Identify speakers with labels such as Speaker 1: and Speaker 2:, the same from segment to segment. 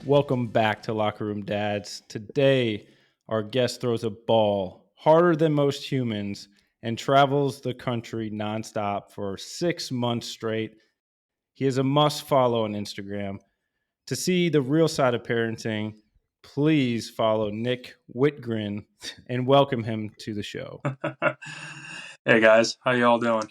Speaker 1: Welcome back to Locker Room Dads. Today, our guest throws a ball harder than most humans and travels the country nonstop for 6 months straight. He is a must follow on Instagram. To see the real side of parenting, please follow Nick Wittgren and welcome him to the show.
Speaker 2: Hey guys, how y'all doing?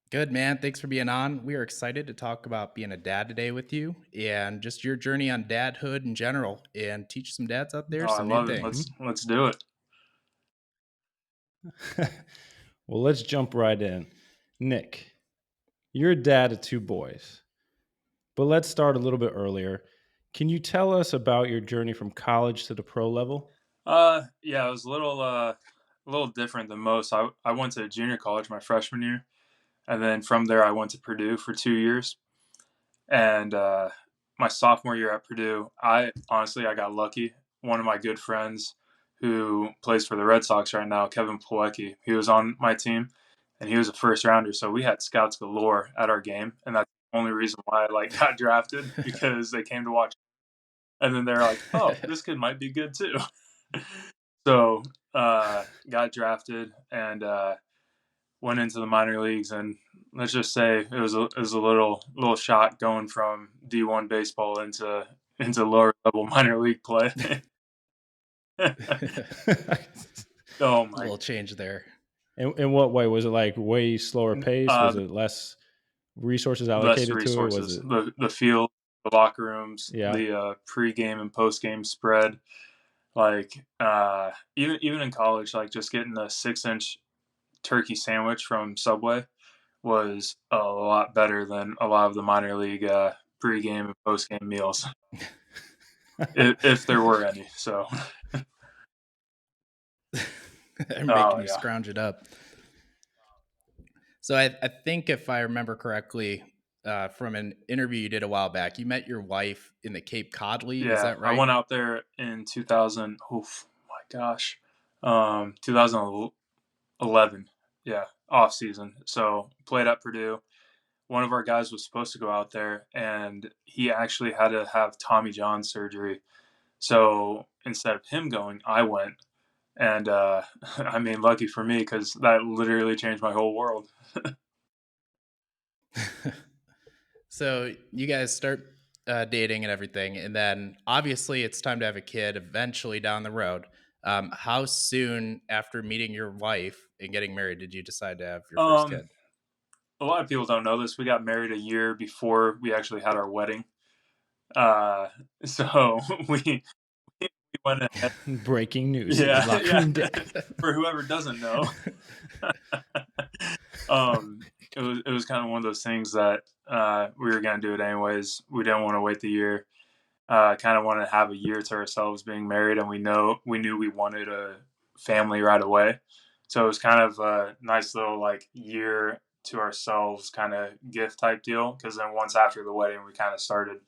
Speaker 3: Good, man. Thanks for being on. We are excited to talk about being a dad today with you and just your journey on dadhood in general and teach some dads out there some
Speaker 2: I
Speaker 3: new
Speaker 2: love it.
Speaker 3: things.
Speaker 2: Let's do it.
Speaker 1: Well, let's jump right in. Nick, you're a dad of 2 boys, but let's start a little bit earlier. Can you tell us about your journey from college to the pro level?
Speaker 2: Yeah, it was a little different than most. I went to junior college my freshman year, and then from there I went to Purdue for 2 years. And my sophomore year at Purdue, I got lucky. One of my good friends who plays for the Red Sox right now, Kevin Plawecki, he was on my team, and he was a first rounder. So we had scouts galore at our game, and that's the only reason why I got drafted because they came to watch. And then they're like, "Oh, this kid might be good too." So got drafted and went into the minor leagues, and let's just say it was a little shot going from D1 baseball into lower level minor league play. Oh
Speaker 3: A
Speaker 2: my!
Speaker 3: little change there.
Speaker 1: In what way? Was it like way slower pace? Was it less resources
Speaker 2: Less
Speaker 1: allocated to it? Was
Speaker 2: resources.
Speaker 1: it?
Speaker 2: The field, the locker rooms,
Speaker 1: Yeah.
Speaker 2: the pregame and postgame spread. Even in college, like just getting a 6-inch turkey sandwich from Subway was a lot better than a lot of the minor league pregame and postgame meals, if there were any. So,
Speaker 3: They're making you scrounge it up. So I think if I remember correctly, from an interview you did a while back, you met your wife in the Cape Cod League.
Speaker 2: yeah,
Speaker 3: Is that right?
Speaker 2: I went out there in 2000. Oof, my gosh, 2011. Yeah, off season. So played at Purdue. One of our guys was supposed to go out there, and he actually had to have Tommy John surgery. So instead of him going, I went. And I mean, lucky for me, because that literally changed my whole world.
Speaker 3: So you guys start dating and everything, and then obviously it's time to have a kid eventually down the road. How soon after meeting your wife and getting married did you decide to have your first kid?
Speaker 2: A lot of people don't know this. We got married a year before we actually had our wedding. So we went ahead.
Speaker 1: Breaking news.
Speaker 2: Yeah,
Speaker 1: Locker Room Dad.
Speaker 2: For whoever doesn't know. It was kind of one of those things that we were gonna do it anyways. We didn't want to wait the year. Kind of wanted to have a year to ourselves being married, and we knew we wanted a family right away. So it was kind of a nice little year to ourselves kind of gift type deal. Because then once after the wedding, we kind of started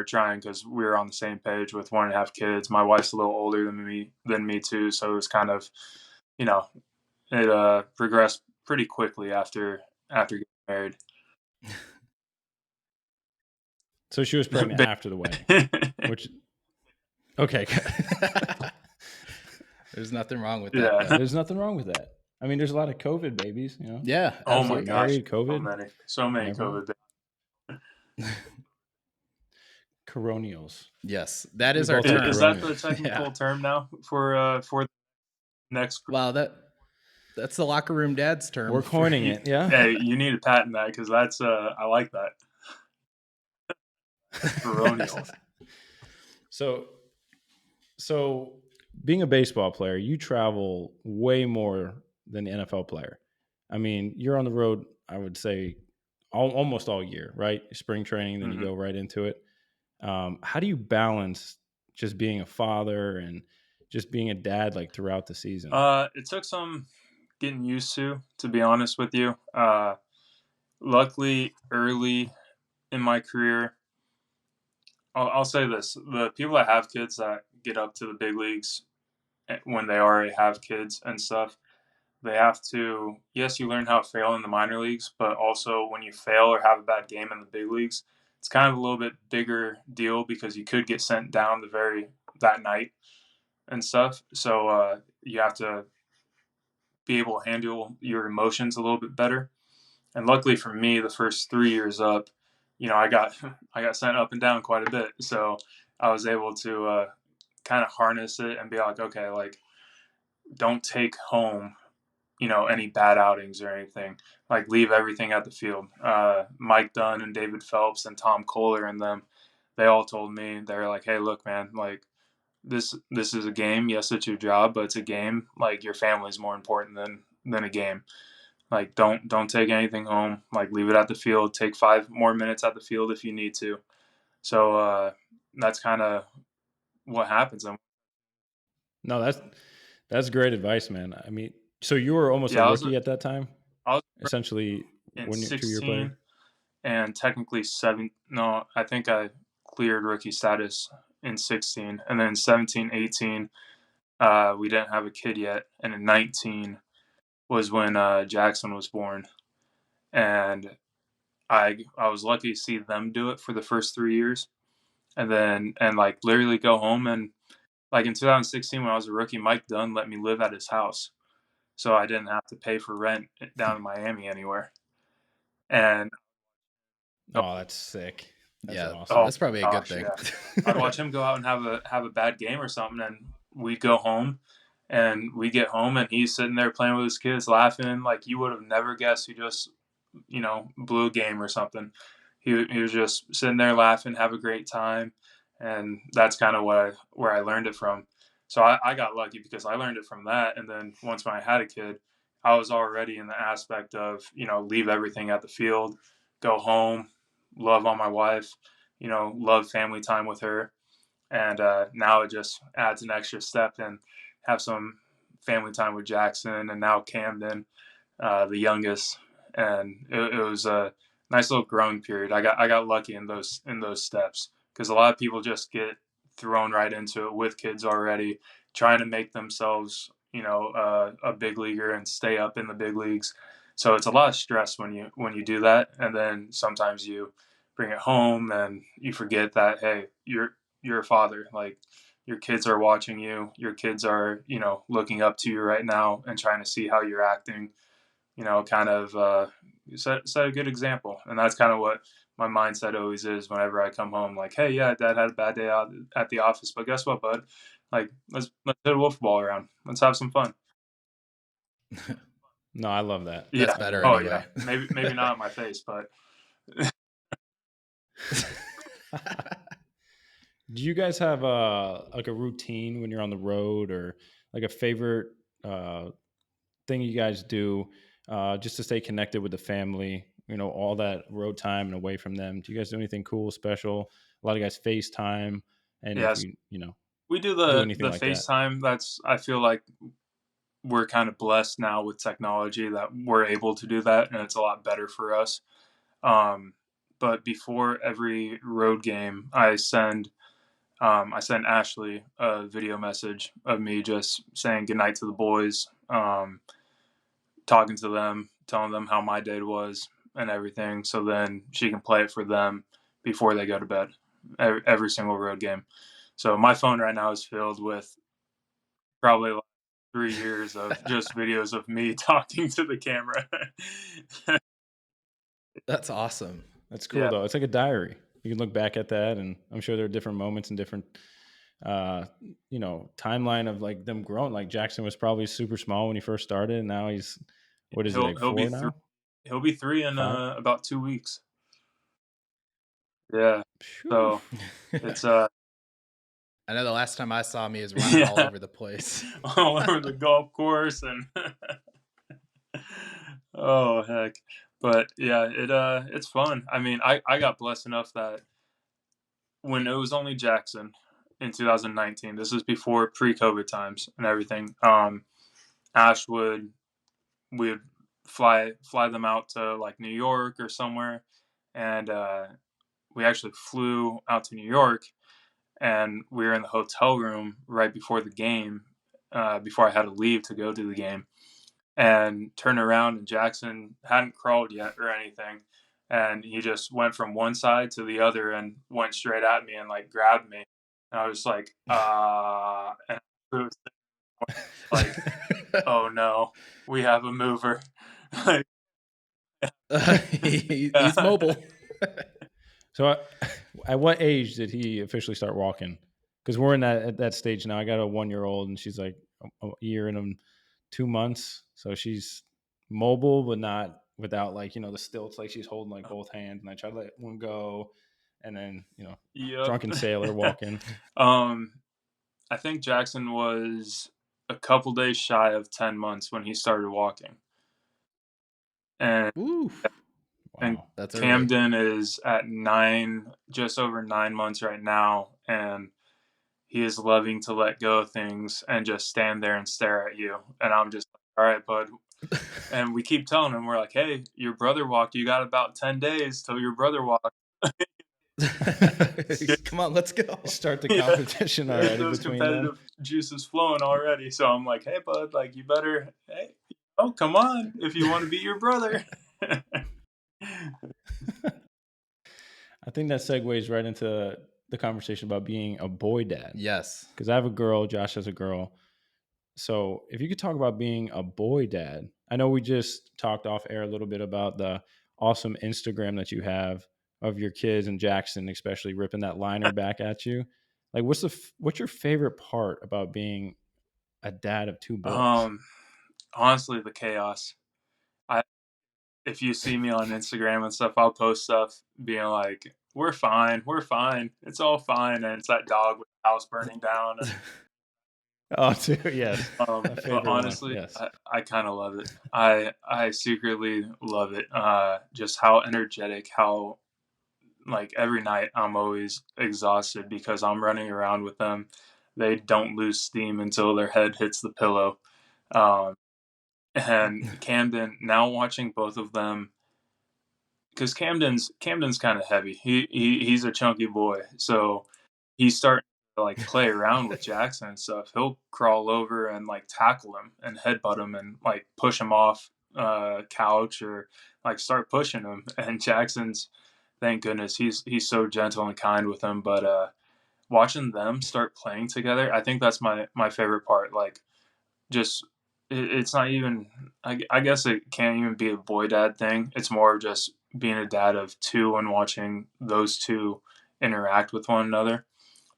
Speaker 2: trying because we were on the same page with wanting to have kids. My wife's a little older than me too, so it was kind of, it progressed pretty quickly after getting married.
Speaker 1: So she was pregnant after the wedding, which okay.
Speaker 3: There's nothing wrong with
Speaker 2: Yeah.
Speaker 3: that.
Speaker 1: There's nothing wrong with that. I mean, there's a lot of COVID babies, you know.
Speaker 3: Yeah.
Speaker 2: Oh my
Speaker 3: Absolutely.
Speaker 2: gosh.
Speaker 1: Married, COVID.
Speaker 2: So many
Speaker 1: Never.
Speaker 2: COVID.
Speaker 1: Coronials.
Speaker 3: Yes, that is
Speaker 1: We
Speaker 3: our
Speaker 1: both have
Speaker 3: term.
Speaker 2: Is that the
Speaker 1: coronials.
Speaker 2: technical
Speaker 3: Yeah.
Speaker 2: term now for the next?
Speaker 3: Wow, that's the Locker Room Dad's term.
Speaker 1: We're coining it. Yeah.
Speaker 2: Hey, you need to patent that because that's I like that. Coronial.
Speaker 1: So being a baseball player, you travel way more than the NFL player. I mean, you're on the road, I would say, almost all year, right? Spring training, then you go right into it. How do you balance just being a father and just being a dad like throughout the season?
Speaker 2: It took some getting used to be honest with you. Luckily, early in my career, I'll say this: the people that have kids that get up to the big leagues when they already have kids and stuff, they have to. Yes, you learn how to fail in the minor leagues, but also when you fail or have a bad game in the big leagues, it's kind of a little bit bigger deal because you could get sent down that night and stuff. So you have to be able to handle your emotions a little bit better. And luckily for me, the first 3 years up, I got I got sent up and down quite a bit. So I was able to kind of harness it and be like, okay, like don't take home, any bad outings or anything. Like leave everything at the field. Mike Dunn and David Phelps and Tom Kohler and them, they all told me, they're like, hey, look, man, like this is a game. Yes, it's your job, but it's a game. Like your family is more important than a game. Like don't take anything home. Like leave it at the field. Take 5 more minutes at the field if you need to. So that's kind of what happens. And
Speaker 1: No, that's great advice, man. I mean, so you were almost a
Speaker 2: yeah,
Speaker 1: rookie at that time,
Speaker 2: I was
Speaker 1: essentially
Speaker 2: in
Speaker 1: 1 year, 2 year player.
Speaker 2: 16 and technically seven. No, I think I cleared rookie status in 16, and then 17, 18, we didn't have a kid yet, and in 19 was when Jackson was born, and I was lucky to see them do it for the first 3 years, and like literally go home and like in 2016 when I was a rookie, Mike Dunn let me live at his house, so I didn't have to pay for rent down in Miami anywhere. And
Speaker 1: Oh, that's sick. That's
Speaker 3: Yeah,
Speaker 1: awesome.
Speaker 2: oh
Speaker 3: that's probably a good
Speaker 2: gosh,
Speaker 3: thing.
Speaker 2: yeah, I'd watch him go out and have a bad game or something, and we'd go home, and we get home, and he's sitting there playing with his kids, laughing like you would have never guessed he just blew a game or something. He was just sitting there laughing, have a great time, and that's kind of where I learned it from. So I got lucky because I learned it from that, and then once when I had a kid, I was already in the aspect of leave everything at the field, go home, love on my wife, love family time with her, and now it just adds an extra step and have some family time with Jackson and now Camden, the youngest, and it was a nice little growing period. I got lucky in those steps because a lot of people just get thrown right into it with kids already, trying to make themselves a big leaguer and stay up in the big leagues. So it's a lot of stress when you do that, and then sometimes you bring it home and you forget that hey, you're a father. Like your kids are watching you. Your kids are looking up to you right now and trying to see how you're acting, kind of set a good example. And that's kind of what my mindset always is whenever I come home. Like, hey, yeah, Dad had a bad day out at the office, but guess what, bud? Like, let's hit a wolf ball around. Let's have some fun.
Speaker 1: No, I love that.
Speaker 3: That's
Speaker 2: Yeah.
Speaker 3: better
Speaker 2: Oh
Speaker 3: anyway.
Speaker 2: yeah. Maybe not in my face, but
Speaker 1: Do you guys have like a routine when you're on the road, or like a favorite thing you guys do just to stay connected with the family? All that road time and away from them. Do you guys do anything cool, special? A lot of guys FaceTime, and if
Speaker 2: yes,
Speaker 1: you
Speaker 2: we do
Speaker 1: do
Speaker 2: the
Speaker 1: anything like that.
Speaker 2: FaceTime. I feel like we're kind of blessed now with technology that we're able to do that, and it's a lot better for us. Um, but before every road game, I send Ashley a video message of me just saying goodnight to the boys, talking to them, telling them how my day was and everything. So then she can play it for them before they go to bed, every single road game. So my phone right now is filled with probably like 3 years of just videos of me talking to the camera.
Speaker 3: That's awesome.
Speaker 1: That's cool
Speaker 2: Yeah.
Speaker 1: though. It's like a diary. You can look back at that, and I'm sure there are different moments and different, timeline of like them growing. Like Jackson was probably super small when he first started, and now he's, what is he, like
Speaker 2: He'll be
Speaker 1: 4
Speaker 2: three.
Speaker 1: now?
Speaker 2: He'll be 3 in
Speaker 1: 5?
Speaker 2: about 2 weeks. Yeah.
Speaker 1: Phew.
Speaker 2: So it's
Speaker 3: I know the last time I saw him, he was running all
Speaker 2: yeah,
Speaker 3: over the place.
Speaker 2: all over the golf course and oh heck. But yeah, it's fun. I mean, I got blessed enough that when it was only Jackson in 2019, this is before pre-COVID times and everything. Ash we would fly them out to like New York or somewhere, and we actually flew out to New York, and we were in the hotel room right before the game, before I had to leave to go to the game, and turned around and Jackson hadn't crawled yet or anything, and he just went from one side to the other and went straight at me and like grabbed me. And I was like, and it was like, oh no, we have a mover. Like,
Speaker 3: He's mobile.
Speaker 1: So, at what age did he officially start walking? Because we're in that stage now. I got a 1-year-old, and she's like a year and 2 months. So she's mobile, but not without like the stilts. Like she's holding like both hands, and I try to let one go, and then
Speaker 2: yep.
Speaker 1: drunken sailor walking.
Speaker 2: I think Jackson was a couple days shy of 10 months when he started walking. And
Speaker 3: Ooh,
Speaker 2: and
Speaker 1: Wow.
Speaker 3: that's early.
Speaker 2: Camden is at just over 9 months right now, and he is loving to let go of things and just stand there and stare at you. And I'm just like, all right, bud. And we keep telling him, we're like, hey, your brother walked. You got about 10 days till your brother walked.
Speaker 3: Come on, let's go.
Speaker 1: Start the competition already
Speaker 2: Those
Speaker 1: between them.
Speaker 2: competitive juices flowing already. So I'm like, hey, bud, like you better, hey, oh, come on, if you want to be your brother.
Speaker 1: I think that segues right into the conversation about being a boy dad.
Speaker 3: Yes.
Speaker 1: Because I have a girl, Josh has a girl. So if you could talk about being a boy dad, I know we just talked off air a little bit about the awesome Instagram that you have of your kids and Jackson, especially ripping that liner back at you. Like, what's your favorite part about being a dad of two boys?
Speaker 2: Honestly, the chaos. If you see me on Instagram and stuff, I'll post stuff being like, we're fine, it's all fine, and it's that dog with the house burning down. And,
Speaker 1: Oh, too, yes.
Speaker 2: but honestly,
Speaker 1: Yes.
Speaker 2: I kind of love it. I secretly love it. Just how energetic, how like every night I'm always exhausted because I'm running around with them. They don't lose steam until their head hits the pillow. And Camden, now watching both of them, because Camden's kind of heavy. He's a chunky boy, so he's starting to like play around with Jackson and stuff. He'll crawl over and like tackle him and headbutt him and like push him off couch or like start pushing him. And Jackson's, thank goodness, he's so gentle and kind with him. But watching them start playing together, I think that's my favorite part. Like just it's not even I guess it can't even be a boy dad thing. It's more of just being a dad of two and watching those two interact with one another.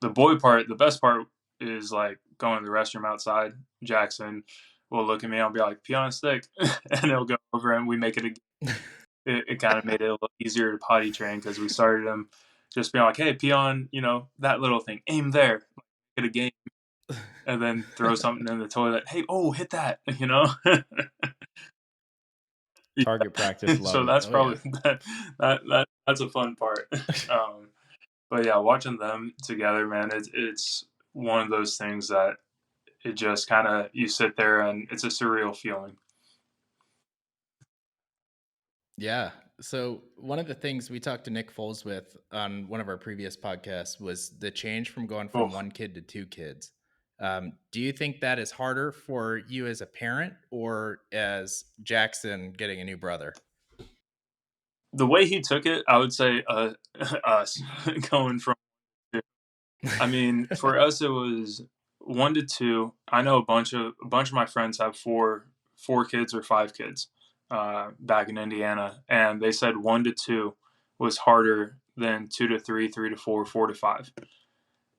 Speaker 2: The boy part, the best part is like going to the restroom outside. Jackson will look at me, I'll be like, pee on a stick, and he'll go over and we make it again. It kind of made it a little easier to potty train because we started him just being like, hey, pee on, that little thing, aim there, get a game, and then throw something in the toilet. Hey, oh, hit that,
Speaker 1: Target practice, love
Speaker 2: So
Speaker 1: it.
Speaker 2: that's
Speaker 3: Oh,
Speaker 2: probably
Speaker 3: yeah.
Speaker 2: that's a fun part. But yeah, watching them together, man, it's one of those things that it just kind of you sit there and it's a surreal feeling.
Speaker 3: Yeah. So one of the things we talked to Nick Foles with on one of our previous podcasts was the change from going from
Speaker 2: Oh,
Speaker 3: one kid to two kids. Do you think that is harder for you as a parent or as Jackson getting a new brother?
Speaker 2: the way he took it, I would say us going from. I mean, for us, it was 1 to 2. I know a bunch of my friends have four kids or 5 kids back in Indiana, and they said 1 to 2 was harder than 2 to 3, 3 to 4, 4 to 5,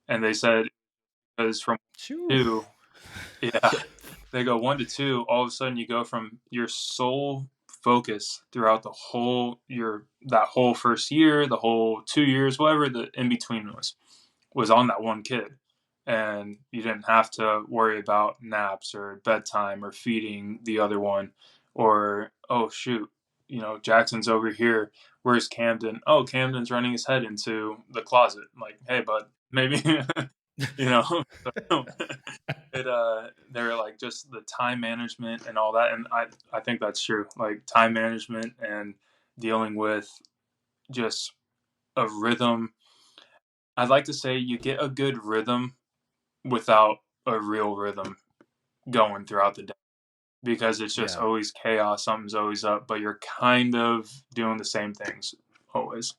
Speaker 2: and they said because from
Speaker 1: Shoo.
Speaker 2: 2, yeah, they go 1 to 2. All of a sudden, you go from your sole focus throughout that whole first year, the whole 2 years, whatever the in between was on that one kid, and you didn't have to worry about naps or bedtime or feeding the other one, or oh shoot, Jackson's over here, where's Camden? Oh, Camden's running his head into the closet. I'm like, hey bud, maybe so they're like just the time management and all that, and I think that's true, like time management and dealing with just a rhythm. I'd like to say you get a good rhythm without a real rhythm going throughout the day. because it's just
Speaker 3: Yeah.
Speaker 2: always chaos. Something's always up, but you're kind of doing the same things always.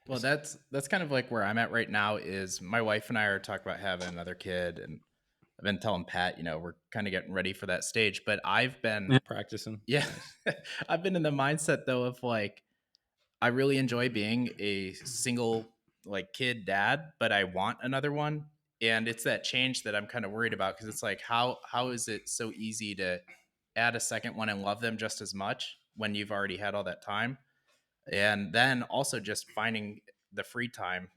Speaker 3: Well, that's kind of like where I'm at right now. Is my wife and I are talking about having another kid, and I've been telling Pat, we're kind of getting ready for that stage. But I've been,
Speaker 2: Yeah.
Speaker 1: Practicing.
Speaker 3: yeah,
Speaker 1: Nice.
Speaker 3: I've been in the mindset though of like I really enjoy being a single like kid dad, but I want another one. And it's that change that I'm kind of worried about because it's like how is it so easy to add a second one and love them just as much when you've already had all that time? And then also just finding the free time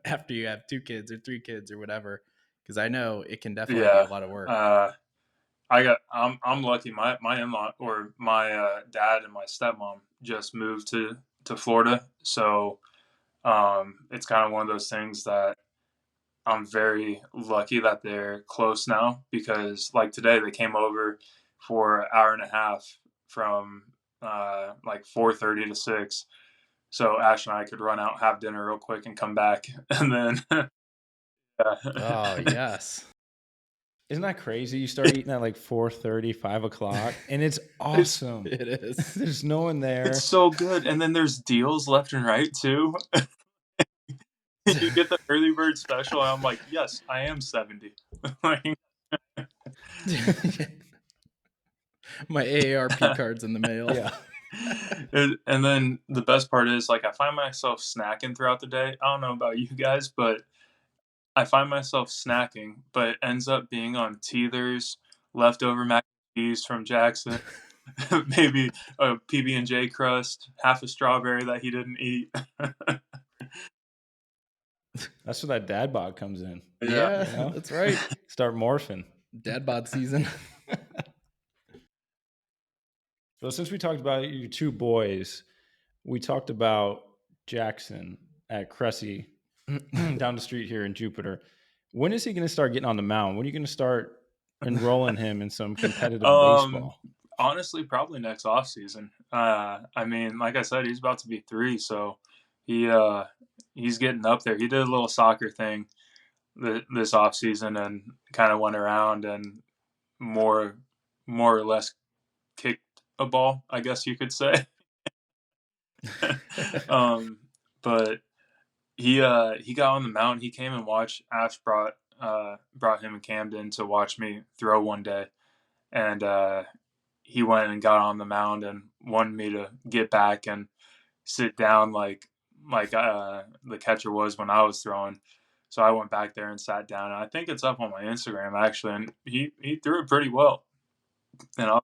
Speaker 3: after you have 2 kids or 3 kids or whatever, because I know it can definitely be
Speaker 2: Yeah.
Speaker 3: a lot of work.
Speaker 2: I'm lucky. My in-law or my dad and my stepmom just moved to Florida, so it's kind of one of those things that I'm very lucky that they're close now, because like today they came over for an hour and a half from like 4:30 to 6. So Ash and I could run out, have dinner real quick, and come back, and then
Speaker 3: Oh yes.
Speaker 1: Isn't that crazy? You start eating at like 4:30, 5 o'clock, and it's
Speaker 2: it's
Speaker 1: awesome.
Speaker 3: It is.
Speaker 1: There's no one there.
Speaker 2: it's so good. And then there's deals left and right too. You get the early bird special, and I'm like, yes, I am 70. Like,
Speaker 3: My AARP card's in the mail.
Speaker 1: Yeah.
Speaker 2: and then the best part is, like, I find myself snacking throughout the day. I don't know about you guys, but I find myself snacking, but it ends up being on teethers, leftover mac and cheese from Jackson, maybe a PB&J crust, half a strawberry that he didn't eat.
Speaker 1: That's where that dad bod comes in.
Speaker 2: Yeah.
Speaker 3: Yeah,
Speaker 1: You know?
Speaker 3: that's right.
Speaker 1: Start morphing.
Speaker 3: Dad bod season.
Speaker 1: So since we talked about your 2 boys, we talked about Jackson at Cressy down the street here in Jupiter. When is he going to start getting on the mound? When are you going to start enrolling him in some competitive baseball?
Speaker 2: Honestly, probably next offseason. I mean, like I said, he's about to be 3, so he's getting up there. He did a little soccer thing this offseason and kind of went around and more or less kicked a ball, I guess you could say. But he got on the mound. He came and watched. Ash brought him and Camden to watch me throw one day, and he went and got on the mound and wanted me to get back and sit down like the catcher was when I was throwing. So I went back there and sat down. And I think it's up on my Instagram actually, and he threw it pretty well. And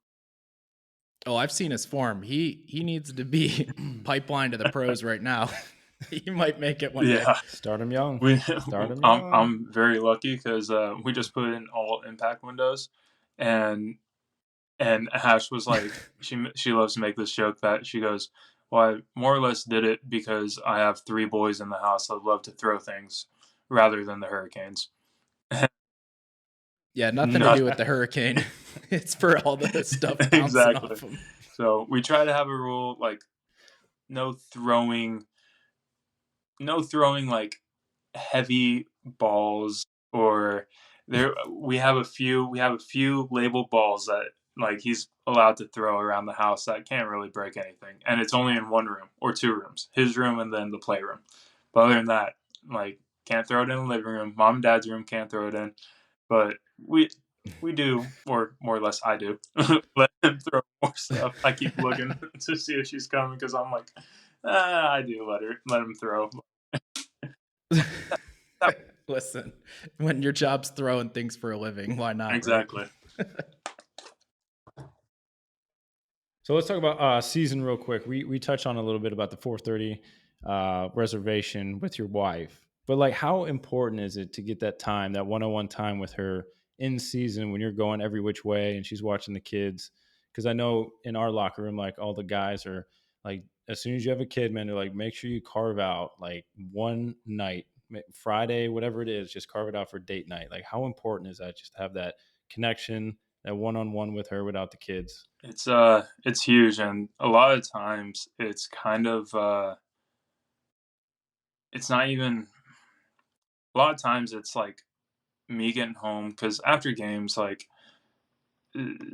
Speaker 3: Oh, I've seen his form. He needs to be pipeline to the pros right now. He might make it one day.
Speaker 2: yeah,
Speaker 1: Start him young. Start him
Speaker 2: I'm
Speaker 1: young.
Speaker 2: I'm very lucky because we just put in all impact windows, and Ash was like, she loves to make this joke that she goes, well, I more or less did it because I have 3 boys in the house that love to throw things rather than the Hurricanes.
Speaker 3: Yeah, nothing to do with the hurricane. It's for all the stuff bouncing
Speaker 2: Exactly.
Speaker 3: off him.
Speaker 2: So we try to have a rule like no throwing like heavy balls, or there we have a few labeled balls that like he's allowed to throw around the house that can't really break anything, and it's only in one room or 2 rooms, his room and then the playroom. But other than that, like, can't throw it in the living room. Mom and dad's room can't throw it in, but we do, or more or less I do, let him throw more stuff. I keep looking to see if she's coming because I'm like, I do let him throw.
Speaker 3: Listen, when your job's throwing things for a living, why not?
Speaker 2: Exactly.
Speaker 3: Right?
Speaker 1: So let's talk about season real quick. We touched on a little bit about the 4:30 reservation with your wife, but like, how important is it to get that time, that one-on-one time with her in season when you're going every which way and she's watching the kids? Because I know in our locker room, like, all the guys are like, as soon as you have a kid, man, they're like, make sure you carve out like one night, Friday, whatever it is, just carve it out for date night. Like, how important is that, just to have that connection, that one-on-one with her without the kids?
Speaker 2: It's huge, and a lot of times it's kind of it's not even, a lot of times it's like me getting home, because after games, like,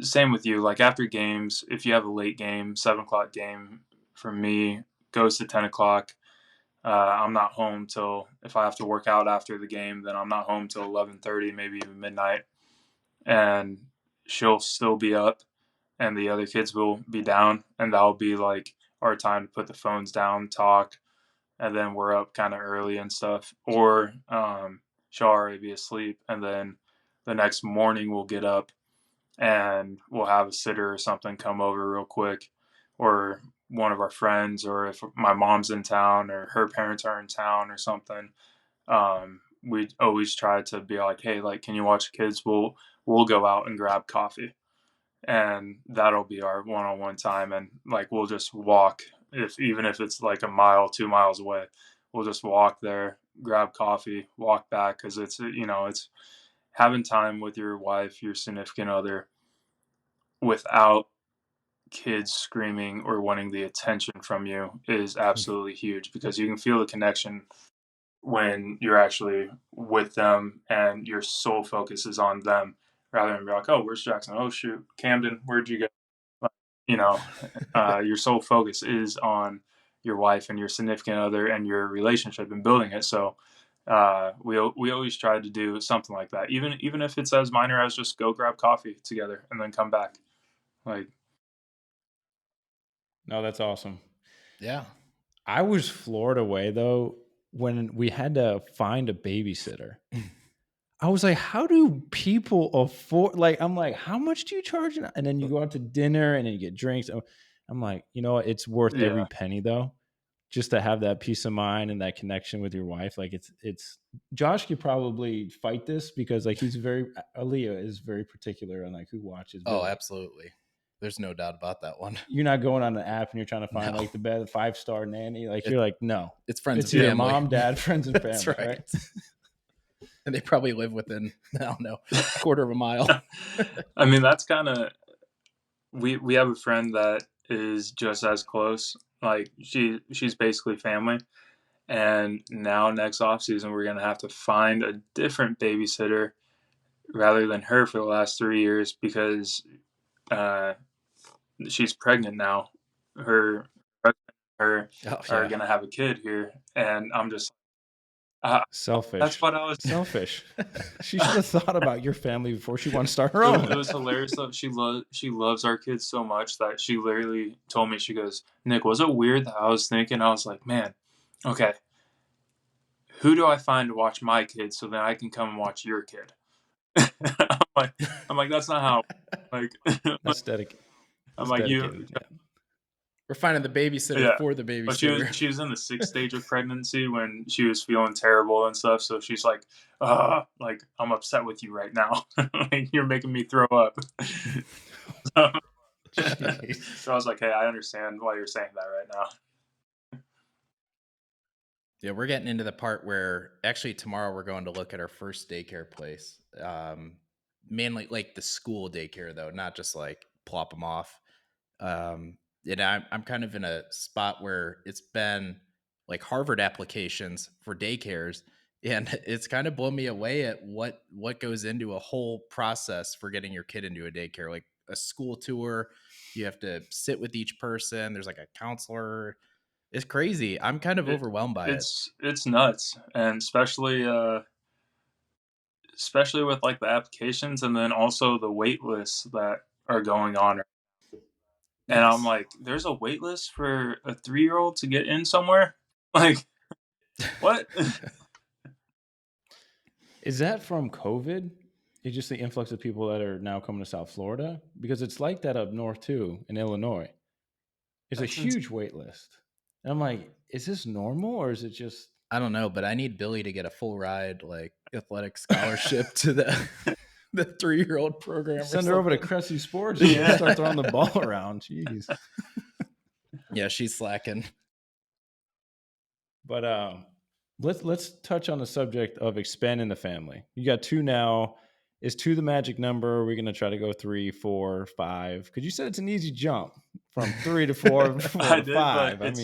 Speaker 2: same with you, like after games, if you have a late game, 7 o'clock game, for me, goes to 10 o'clock. I'm not home till, if I have to work out after the game, then I'm not home till 11:30, maybe even midnight. And she'll still be up, and the other kids will be down, and that'll be like our time to put the phones down, talk, and then we're up kind of early and stuff. Or she'll already be asleep, and then the next morning we'll get up and we'll have a sitter or something come over real quick, or one of our friends, or if my mom's in town or her parents are in town or something. We always try to be like, hey, like, can you watch the kids? We'll go out and grab coffee, and that'll be our one-on-one time. And like, we'll just walk, even if it's like a mile, 2 miles away, we'll just walk there, grab coffee, walk back, because it's having time with your wife, your significant other, without kids screaming or wanting the attention from you is absolutely huge, because you can feel the connection when you're actually with them and your sole focus is on them, rather than be like, oh, where's Jackson? Oh, shoot, Camden, where'd you go? You know, your sole focus is on your wife and your significant other and your relationship and building it. So we always try to do something like that, even if it's as minor as just go grab coffee together and then come back. Like,
Speaker 1: No, that's awesome.
Speaker 3: Yeah.
Speaker 1: I was floored away though when we had to find a babysitter. I was like, how do people afford? Like, I'm like, how much do you charge? And then you go out to dinner and then you get drinks. I'm like, you know what? It's worth
Speaker 2: yeah,
Speaker 1: every penny though, just to have that peace of mind and that connection with your wife. Like, it's Josh could probably fight this because like Aaliyah is very particular on like who watches.
Speaker 3: Oh,
Speaker 1: Billy.
Speaker 3: absolutely. There's no doubt about that one.
Speaker 1: You're not going on an app and you're trying to find
Speaker 3: No.
Speaker 1: like the best 5-star nanny. Like, you're like, no,
Speaker 3: It's friends
Speaker 1: it's
Speaker 3: and
Speaker 1: either
Speaker 3: family.
Speaker 1: mom, dad, friends, and family.
Speaker 3: That's
Speaker 1: right.
Speaker 3: right. And they probably live within, I don't know, a quarter of a mile.
Speaker 2: I mean, that's kind of, we have a friend that is just as close. Like, she's basically family. And now next offseason, we're gonna have to find a different babysitter rather than her for the last 3 years, because she's pregnant now. Her are gonna have a kid here, and I'm just
Speaker 1: Selfish.
Speaker 2: that's what I was.
Speaker 1: Selfish. She should have thought about your family before she wanted to start her own.
Speaker 2: It was hilarious though. She loves our kids so much that she literally told me, she goes, Nick, was it weird that I was thinking, I was like, man, okay, who do I find to watch my kids so that I can come and watch your kid? I'm like, that's not how. Like,
Speaker 1: That's dedicated.
Speaker 2: I'm like, you.
Speaker 1: Yeah.
Speaker 3: We're finding the babysitter for the babysitter.
Speaker 2: But she was in the 6th stage of pregnancy when she was feeling terrible and stuff. So she's like, I'm upset with you right now. Like, you're making me throw up. So I was like, hey, I understand why you're saying that right now.
Speaker 3: Yeah, we're getting into the part where actually tomorrow we're going to look at our first daycare place. Mainly like the school daycare though, not just like plop them off. And I'm kind of in a spot where it's been like Harvard applications for daycares, and it's kind of blown me away at what goes into a whole process for getting your kid into a daycare. Like a school tour, you have to sit with each person. There's like a counselor. It's crazy. I'm kind of overwhelmed by it.
Speaker 2: It's nuts, and especially with like the applications, and then also the wait lists that are going on. And I'm like, there's a wait list for a 3-year-old to get in somewhere? Like, what?
Speaker 1: Is that from COVID? It's just the influx of people that are now coming to South Florida? Because it's like that up north too, in Illinois. It's a huge wait list. And I'm like, is this normal or is it just...
Speaker 3: I don't know, but I need Billy to get a full ride, like athletic scholarship to the 3-year-old program.
Speaker 1: Send her over to Cressy Sports and start throwing the ball around. Jeez.
Speaker 3: Yeah, she's slacking.
Speaker 1: But let's touch on the subject of expanding the family. You got 2 now. Is 2 the magic number? Are we going to try to go 3, 4, 5? Because you said it's an easy jump from 3 to 4, 4
Speaker 2: I
Speaker 1: to
Speaker 2: did,
Speaker 1: 5.
Speaker 2: But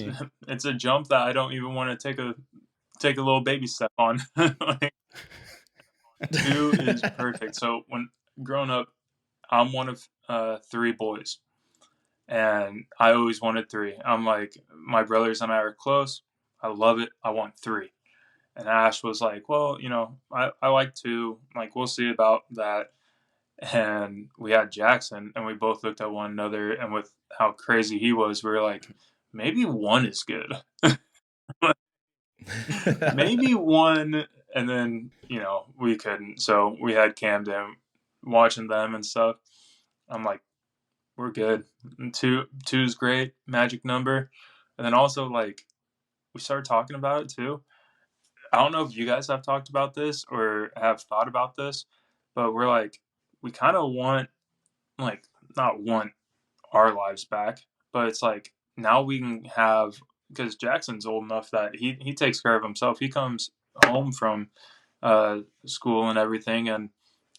Speaker 2: it's a jump that I don't even want to take a little baby step on. Two is perfect. So when growing up, I'm one of 3 boys, and I always wanted 3. I'm like, my brothers and I are close. I love it. I want 3. And Ash was like, well, I like 2. Like, we'll see about that. And we had Jackson, and we both looked at one another, and with how crazy he was, we were like, maybe 1 is good. Maybe 1, and then, we couldn't. So we had Camden watching them and stuff. I'm like, we're good. And two's great, magic number. And then also, like, we started talking about it too. I don't know if you guys have talked about this or have thought about this, but we're like, we kind of want, like, not want our lives back, but it's like now we can have, because Jackson's old enough that he takes care of himself. He comes home from school and everything, and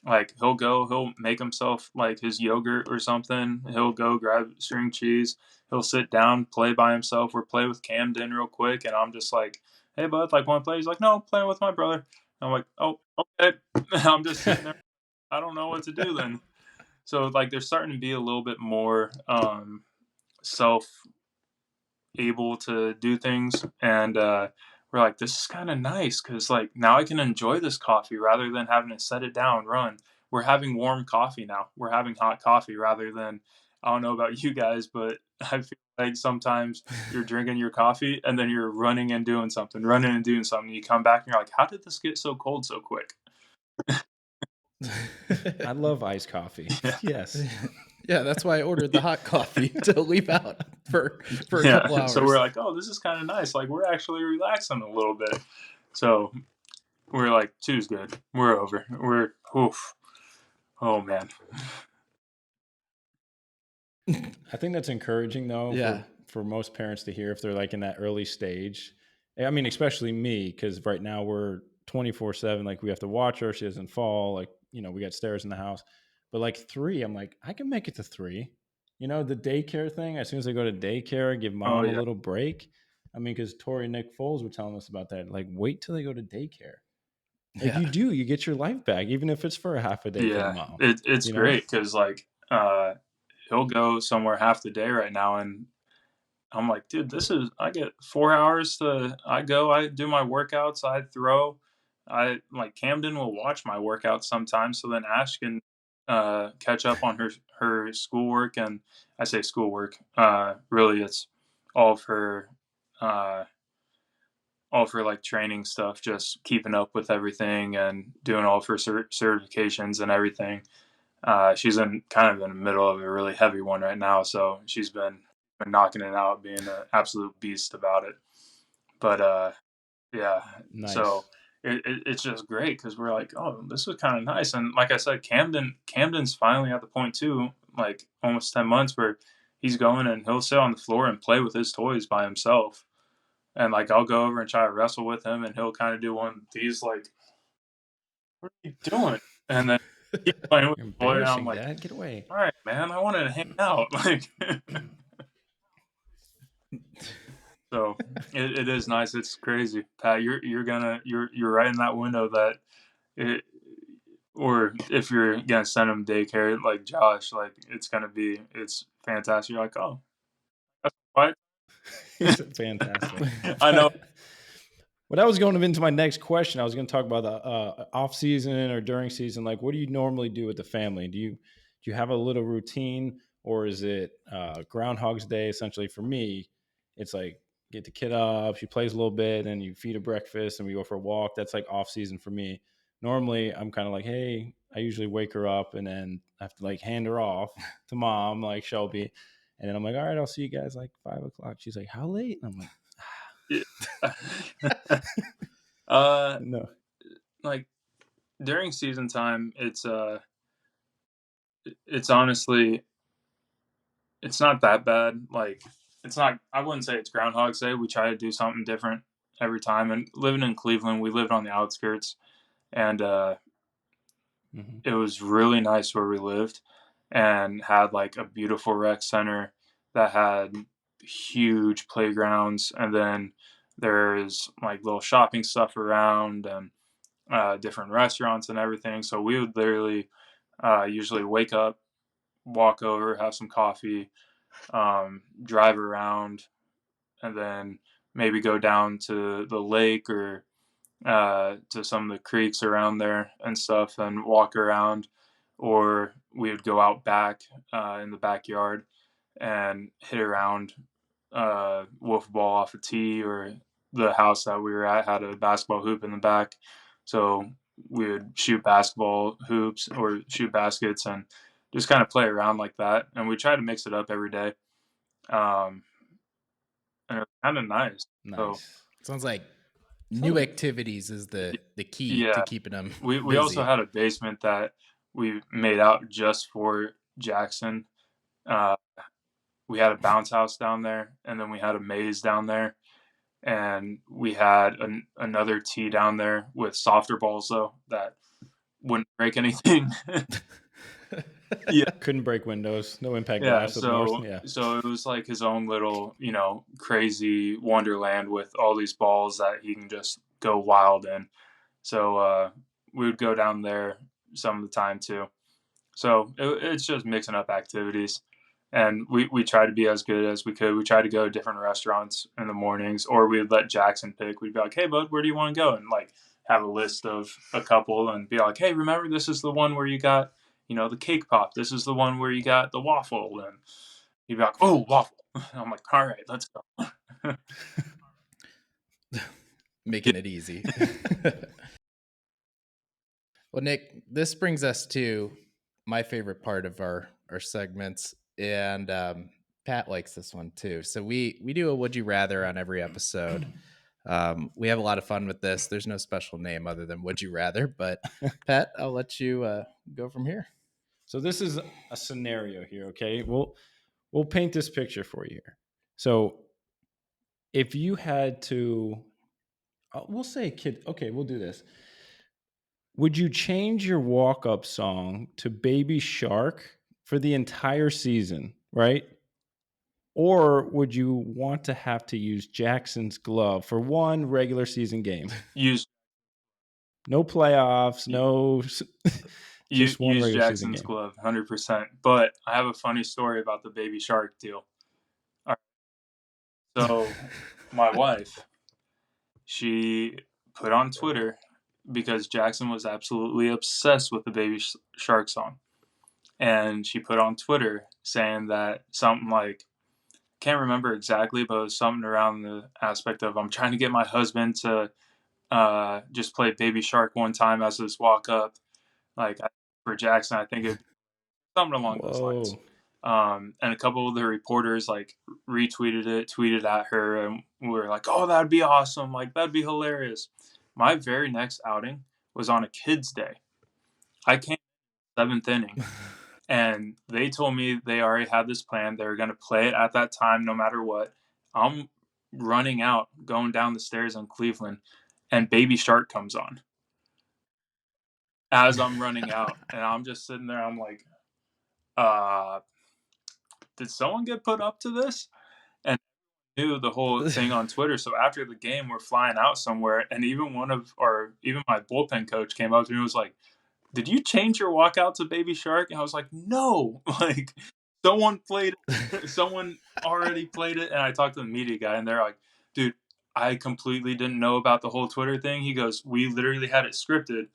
Speaker 2: like he'll make himself like his yogurt or something. He'll go grab string cheese. He'll sit down, play by himself, or play with Camden real quick. And I'm just like, hey bud, like, want to play? He's like, no, playing with my brother. I'm like, oh, okay. I'm just sitting there. I don't know what to do then. So like they're starting to be a little bit more self able to do things, and we're like, this is kind of nice because like now I can enjoy this coffee rather than having to set it down, run. We're having warm coffee now. We're having hot coffee rather than, I don't know about you guys, but I feel like sometimes you're drinking your coffee and then you're running and doing something, running and doing something. You come back and you're like, how did this get so cold so quick?
Speaker 1: I love iced coffee.
Speaker 2: Yeah.
Speaker 1: Yes.
Speaker 3: Yeah, that's why I ordered the hot coffee to leave out for a couple hours.
Speaker 2: So we're like, oh, this is kind of nice. Like, we're actually relaxing a little bit. So we're like, two's good. We're over. We're, oof. Oh, man.
Speaker 1: I think that's encouraging though,
Speaker 3: Yeah.
Speaker 1: for most parents to hear if they're like in that early stage. I mean, especially me, because right now we're 24/7. Like we have to watch her. She doesn't fall. Like, we got stairs in the house. But like 3, I'm like, I can make it to 3. The daycare thing, as soon as I go to daycare, give
Speaker 2: Oh,
Speaker 1: mom a
Speaker 2: yeah.
Speaker 1: little break. I mean, because Tori and Nick Foles were telling us about that. Like, wait till they go to daycare. Like,
Speaker 3: Yeah.
Speaker 1: you get your life back, even if it's for a half a day for the
Speaker 2: Yeah.
Speaker 1: mom.
Speaker 2: It's
Speaker 1: You know?
Speaker 2: great because, like, he'll go somewhere half the day right now, and I'm like, dude, I get 4 hours I do my workouts, I throw. Like, Camden will watch my workouts sometimes, so then Ash can catch up on her schoolwork. And I say schoolwork, really it's all of her, uh, all of her like training stuff, just keeping up with everything and doing all of her certifications and everything. She's in the middle of a really heavy one right now, so she's been knocking it out, being an absolute beast about it. But yeah, so
Speaker 1: Nice.
Speaker 2: it's just great because we're like, oh, this is kind of nice. And like I said, Camden's finally at the point too, like almost 10 months, where he's going and he'll sit on the floor and play with his toys by himself. And like I'll go over and try to wrestle with him, and he'll kind of do one of these, like, what are you doing? And then keep playing with
Speaker 1: You're
Speaker 2: the toy, and I'm
Speaker 1: embarrassing,
Speaker 2: like,
Speaker 1: Dad. Get away.
Speaker 2: all right, man, I wanted to hang out. Like, so it is nice. It's crazy, Pat. You're right in that window that it, or if you're gonna send him daycare like Josh, like it's fantastic. You're like, oh, that's what?
Speaker 1: It's fantastic.
Speaker 2: I know.
Speaker 1: Well, that was going into my next question. I was going to talk about the off season or during season. Like, what do you normally do with the family? Do you have a little routine, or is it Groundhog's Day? Essentially, for me, it's like get the kid up, she plays a little bit, and you feed her breakfast, and we go for a walk. That's like off season for me. Normally, I'm kind of like, hey, I usually wake her up, and then I have to like hand her off to mom, like Shelby, and then I'm like, all right, I'll see you guys like 5 o'clock. She's like, how late? And I'm like, no.
Speaker 2: Like during season time, it's honestly, it's not that bad. Like, it's not. I wouldn't say it's Groundhog's Day. We try to do something different every time. And living in Cleveland, we lived on the outskirts, and it was really nice where we lived, and had like a beautiful rec center that had huge playgrounds, and then there's like little shopping stuff around, and different restaurants and everything. So we would literally usually wake up, walk over, have some coffee, drive around, and then maybe go down to the lake or to some of the creeks around there and stuff and walk around. Or we would go out back in the backyard and hit around wolf ball off a tee, or the house that we were at had a basketball hoop in the back. So we would shoot basketball hoops or shoot baskets and just kind of play around like that. And we try to mix it up every day. And it was kind of nice. So,
Speaker 1: Nice.
Speaker 3: Sounds like new activities is the key
Speaker 2: yeah,
Speaker 3: to keeping them
Speaker 2: we also
Speaker 3: busy.
Speaker 2: had a basement that we made out just for Jackson. Uh, we had a bounce house down there, and then we had a maze down there, and we had another tee down there with softer balls though that wouldn't break anything. Yeah,
Speaker 1: Couldn't break windows. No impact
Speaker 2: yeah.
Speaker 1: glass up north.
Speaker 2: So
Speaker 1: Yeah.
Speaker 2: so it was like his own little, crazy wonderland with all these balls that he can just go wild in. So we would go down there some of the time too. So it's just mixing up activities. And we try to be as good as we could. We try to go to different restaurants in the mornings, or we'd let Jackson pick. We'd be like, hey, bud, where do you want to go? And like have a list of a couple and be like, hey, remember, this is the one where you got, the cake pop. This is the one where you got the waffle. And he'd be like, oh, waffle. I'm like, all right, let's go.
Speaker 3: Making it easy. Well, Nick, this brings us to my favorite part of our segments, and Pat likes this one too. So we do a would you rather on every episode. We have a lot of fun with this. There's no special name other than would you rather, but Pat, I'll let you go from here.
Speaker 1: So this is a scenario here, okay? We'll paint this picture for you here. So if you had to, we'll say kid, okay, we'll do this. Would you change your walk-up song to Baby Shark for the entire season, right? Or would you want to have to use Jackson's glove for one regular season game?
Speaker 2: Use
Speaker 1: No playoffs, no, just one
Speaker 2: use
Speaker 1: regular season
Speaker 2: Jackson's
Speaker 1: game.
Speaker 2: glove, 100%. But I have a funny story about the Baby Shark deal. All right. So my wife, she put on Twitter, because Jackson was absolutely obsessed with the Baby Shark song. And she put on Twitter saying that something like, can't remember exactly, but it was something around the aspect of, I'm trying to get my husband to just play Baby Shark one time as his walk up. Like for Jackson, I think it something along those lines. And a couple of the reporters like retweeted it, tweeted at her, and we were like, oh, that'd be awesome. Like, that'd be hilarious. My very next outing was on a kid's day. I came 7th inning, and they told me they already had this plan. They were going to play it at that time no matter what. I'm running out, going down the stairs in Cleveland, and Baby Shark comes on as I'm running out. And I'm just sitting there. I'm like, did someone get put up to this? And knew the whole thing on Twitter. So after the game, we're flying out somewhere, and even even my bullpen coach came up to me and was like, did you change your walkout to Baby Shark? And I was like, no, like someone already played it. And I talked to the media guy, and they're like, dude, I completely didn't know about the whole Twitter thing. He goes, we literally had it scripted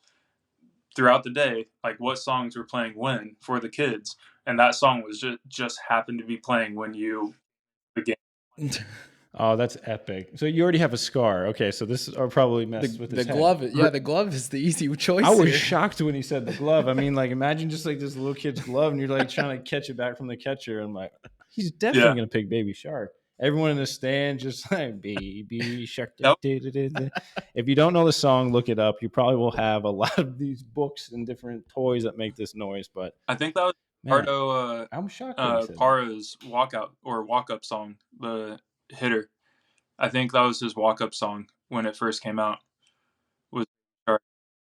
Speaker 2: throughout the day, like what songs were playing when for the kids. And that song was just happened to be playing when you began.
Speaker 1: Oh, that's epic. So you already have a scar. Okay, so this are probably messed with
Speaker 3: The
Speaker 1: his
Speaker 3: glove.
Speaker 1: head.
Speaker 3: Yeah, the glove is the easy choice.
Speaker 1: I was
Speaker 3: here.
Speaker 1: shocked when he said the glove. I mean, like, imagine just like this little kid's glove, and you're like trying to catch it back from the catcher. I'm like, he's definitely gonna pick Baby Shark. Everyone in the stand just like Baby Shark.
Speaker 2: Yep.
Speaker 1: If you don't know the song, look it up. You probably will have a lot of these books and different toys that make this noise. But
Speaker 2: I think that was Pardo,
Speaker 1: I'm shocked that he said
Speaker 2: Parra's walk-up song, the hitter. I think that was his walk-up song when it first came out.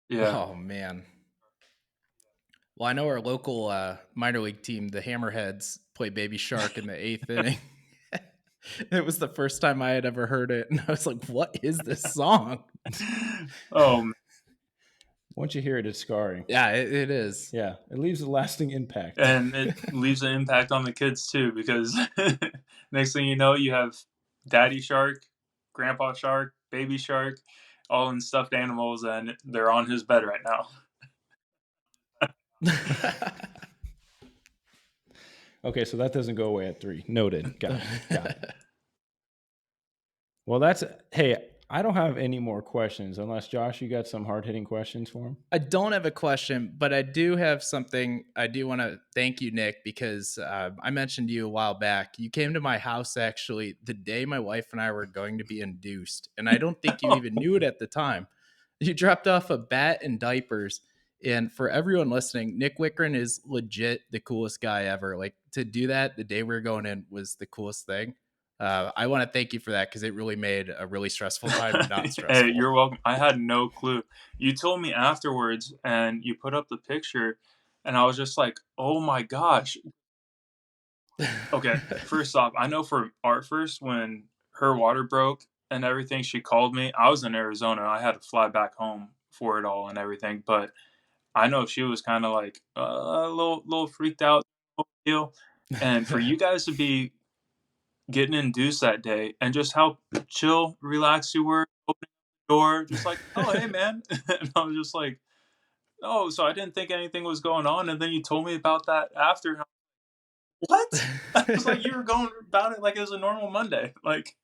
Speaker 2: Yeah.
Speaker 3: Oh man. Well, I know our local minor league team, the Hammerheads, play Baby Shark in the 8th inning. It was the first time I had ever heard it, and I was like, "What is this song?"
Speaker 2: Oh, man.
Speaker 1: Once you hear it, it's scarring.
Speaker 3: Yeah, it is.
Speaker 1: Yeah, it leaves a lasting impact.
Speaker 2: And it leaves an impact on the kids too, because next thing you know, you have Daddy Shark, Grandpa Shark, Baby Shark, all in stuffed animals, and they're on his bed right now.
Speaker 1: Okay, so that doesn't go away at 3. Noted. Got it. Well, hey, I don't have any more questions unless, Josh, you got some hard-hitting questions for him?
Speaker 3: I don't have a question, but I do have something. I do want to thank you, Nick, because I mentioned to you a while back. You came to my house actually the day my wife and I were going to be induced, and I don't think you even knew it at the time. You dropped off a bat and diapers. And for everyone listening, Nick Wittgren is legit the coolest guy ever. Like, to do that the day we were going in was the coolest thing. I want to thank you for that, because it really made a really stressful time not stressful.
Speaker 2: Hey, you're welcome. I had no clue. You told me afterwards, and you put up the picture, and I was just like, oh my gosh. Okay, first off, I know for Art First, when her water broke and everything, she called me. I was in Arizona. I had to fly back home for it all and everything, but I know she was kind of like a little freaked out deal. And for you guys to be getting induced that day, and just how chill, relaxed you were, opening the door, just like, oh, hey, man. And I was just like, oh, so I didn't think anything was going on. And then you told me about that after. What? I was like, you were going about it like it was a normal Monday. Like,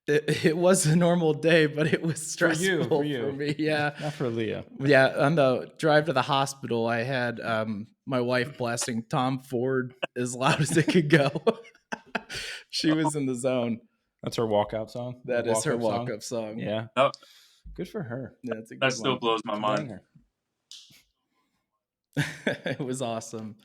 Speaker 3: it was a normal day, but it was stressful
Speaker 1: for you.
Speaker 3: for me. Yeah.
Speaker 1: Not for Leah.
Speaker 3: Yeah. On the drive to the hospital, I had my wife blasting Tom Ford as loud as it could go. She was in the zone.
Speaker 1: That's her walkout song?
Speaker 3: That is her walk-up song.
Speaker 1: Yeah.
Speaker 2: oh,
Speaker 1: Good for her.
Speaker 3: Yeah, that's a good
Speaker 2: that still
Speaker 3: one.
Speaker 2: blows my mind.
Speaker 3: It was awesome.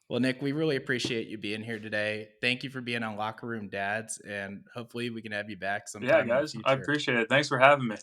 Speaker 3: Well, Nick, we really appreciate you being here today. Thank you for being on Locker Room Dads, and hopefully we can have you back sometime
Speaker 2: Yeah,
Speaker 3: in the
Speaker 2: guys,
Speaker 3: future.
Speaker 2: I appreciate it. Thanks for having me.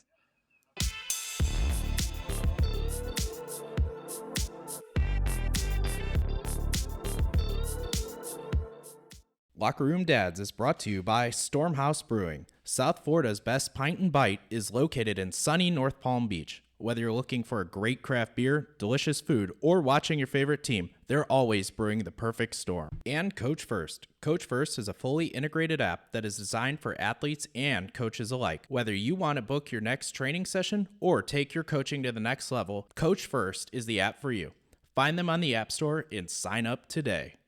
Speaker 3: Locker Room Dads is brought to you by Stormhouse Brewing. South Florida's best pint and bite is located in sunny North Palm Beach. Whether you're looking for a great craft beer, delicious food, or watching your favorite team, they're always brewing the perfect storm. And Coach First. Coach First is a fully integrated app that is designed for athletes and coaches alike. Whether you want to book your next training session or take your coaching to the next level, Coach First is the app for you. Find them on the App Store and sign up today.